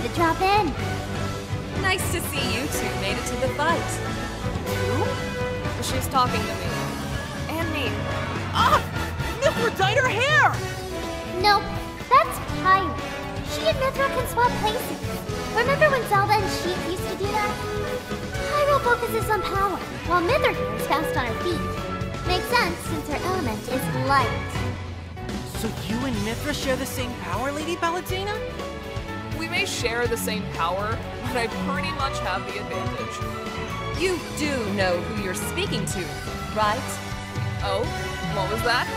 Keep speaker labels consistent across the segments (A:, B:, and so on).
A: to drop in.
B: Nice to see you two made it to the fight.
C: Who? She's talking to me. And me.
D: Ah! Mithra dyed her hair!
A: Nope, that's Pyre. She and Mithra can swap places. Remember when Zelda and Sheik used to do that? Pyro focuses on power, while Mithra here is fast on her feet. Makes sense since her element is light.
D: So you and Mithra share the same power, Lady Palutena?
C: We may share the same power, but I pretty much have the advantage.
B: You do know who you're speaking to, right?
C: Oh? What was that?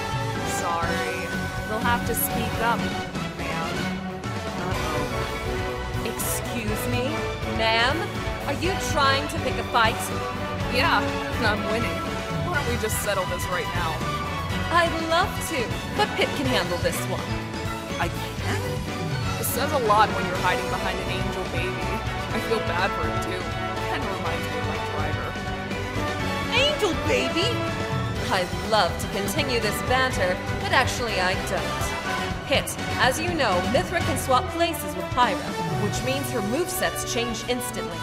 C: Sorry. You'll have to speak up, ma'am.
B: Uh-oh. Excuse me, ma'am? Are you trying to pick a fight?
C: Yeah, and I'm winning. Why don't we just settle this right now?
B: I'd love to, but Pit can handle this one.
D: I can?
C: It says a lot when you're hiding behind an angel baby. I feel bad for him too. Kinda reminds me of my driver.
D: Angel baby?
B: I'd love to continue this banter, but actually I don't. Pit, as you know, Mithra can swap places with Pyra, which means her movesets change instantly.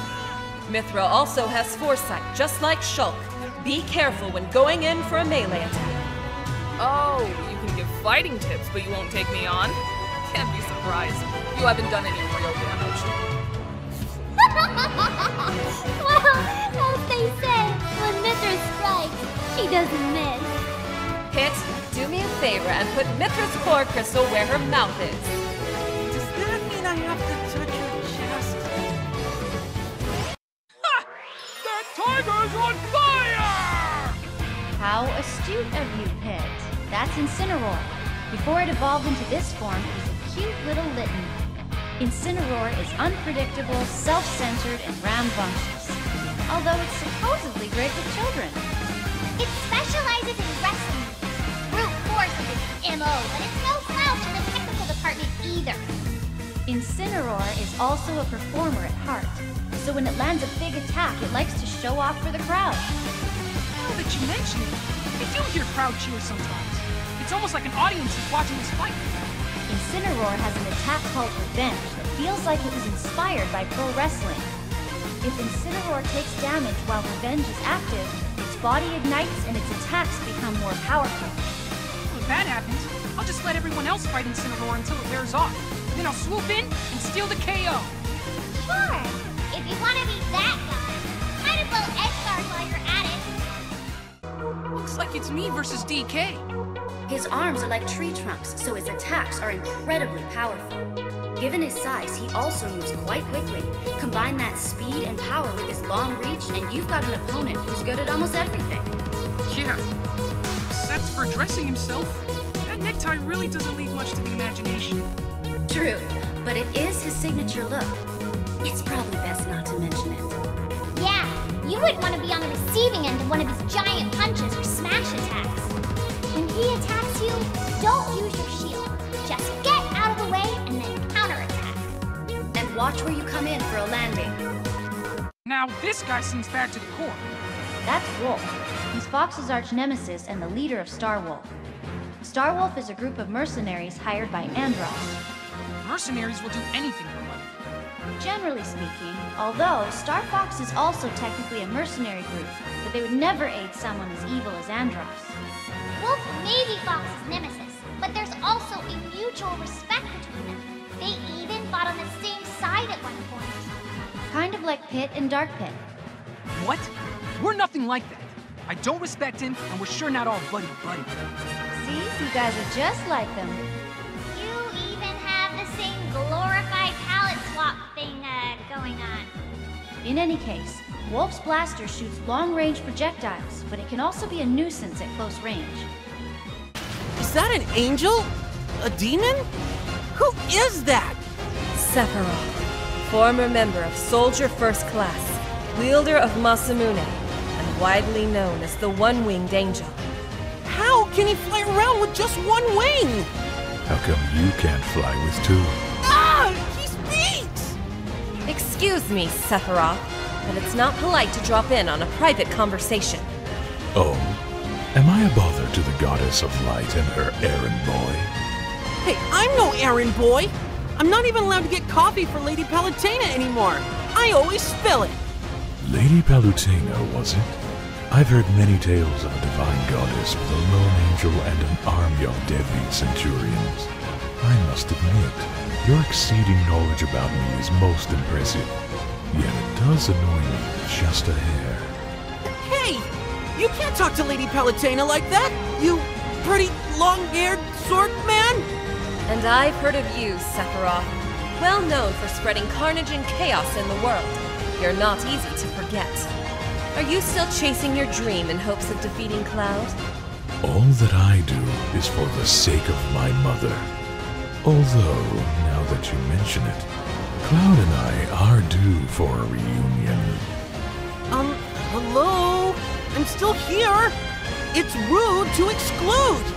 B: Mithra also has foresight, just like Shulk. Be careful when going in for a melee attack.
C: Oh, you can give fighting tips, but you won't take me on? Can't be surprised. You haven't done any real damage.
A: Well, as they say, when Mithra strikes, she doesn't miss.
B: Pit, do me a favor and put Mithra's core crystal where her mouth is.
D: Does that mean I have to touch her chest? Ha! That tiger's on fire!
E: How astute of you, Pit. That's Incineroar. Before it evolved into this form, it was a cute little litten. Incineroar is unpredictable, self-centered, and rambunctious. Although it's supposedly great with children.
A: It specializes in wrestling. Brute force is its MO, but it's no slouch in the technical department either.
E: Incineroar is also a performer at heart. So when it lands a big attack, it likes to show off for the crowd.
F: Now that you mention it, I do hear crowd cheers sometimes. It's almost like an audience is watching this fight.
E: Incineroar has an attack called Revenge that feels like it was inspired by pro wrestling. If Incineroar takes damage while Revenge is active, its body ignites and its attacks become more powerful.
F: Well, if that happens, I'll just let everyone else fight Incineroar until it wears off. Then I'll swoop in and steal the KO.
A: Sure, if you want to be that guy, might as well edge guard while you're at it.
F: Looks like it's me versus DK.
G: His arms are like tree trunks, so his attacks are incredibly powerful. Given his size, he also moves quite quickly. Combine that speed and power with his long reach, and you've got an opponent who's good at almost everything.
F: Yeah, except for dressing himself. That necktie really doesn't leave much to the imagination.
G: True, but it is his signature look. It's probably best not to mention it.
A: Yeah, you wouldn't want to be on the receiving end of one of his giant punches or smash attacks. When he attacks you, don't use your shield. Just get out of the way and then counterattack.
G: And watch where you come in for a landing.
F: Now this guy seems back to the core.
E: That's Wolf. He's Fox's arch nemesis and the leader of Starwolf. Starwolf is a group of mercenaries hired by Andross.
F: Mercenaries will do anything for money.
E: Generally speaking, although Star Fox is also technically a mercenary group, but they would never aid someone as evil as Andross.
A: Wolf may be Fox's nemesis, but there's also a mutual respect between them. They even fought on the same side at one point.
E: Kind of like Pit and Dark Pit.
F: What? We're nothing like that. I don't respect him, and we're sure not all buddy-buddy.
E: See, you guys are just like them.
A: You even have the same glorified palette swap thing going on.
E: In any case, Wolf's blaster shoots long-range projectiles, but it can also be a nuisance at close range.
D: Is that an angel? A demon? Who is that?
B: Sephiroth, former member of Soldier First Class, wielder of Masamune, and widely known as the One-Winged Angel.
D: How can he fly around with just one wing?
H: How come you can't fly with two?
D: Ah! He speaks!
B: Excuse me, Sephiroth, but it's not polite to drop in on a private conversation.
H: Oh, am I a bother to the goddess of light and her errand boy?
D: Hey, I'm no errand boy. I'm not even allowed to get coffee for Lady Palutena anymore. I always spill it.
H: Lady Palutena, was it? I've heard many tales of a divine goddess with a lone angel and an army of deadly centurions. I must admit, your exceeding knowledge about me is most impressive. Yet it does annoy me just a hair.
D: Hey! You can't talk to Lady Palutena like that, you pretty long-haired sword man!
B: And I've heard of you, Sephiroth. Well known for spreading carnage and chaos in the world. You're not easy to forget. Are you still chasing your dream in hopes of defeating Cloud?
H: All that I do is for the sake of my mother. Although, now that you mention it, Cloud and I are due for a reunion.
D: Hello? I'm still here! It's rude to exclude!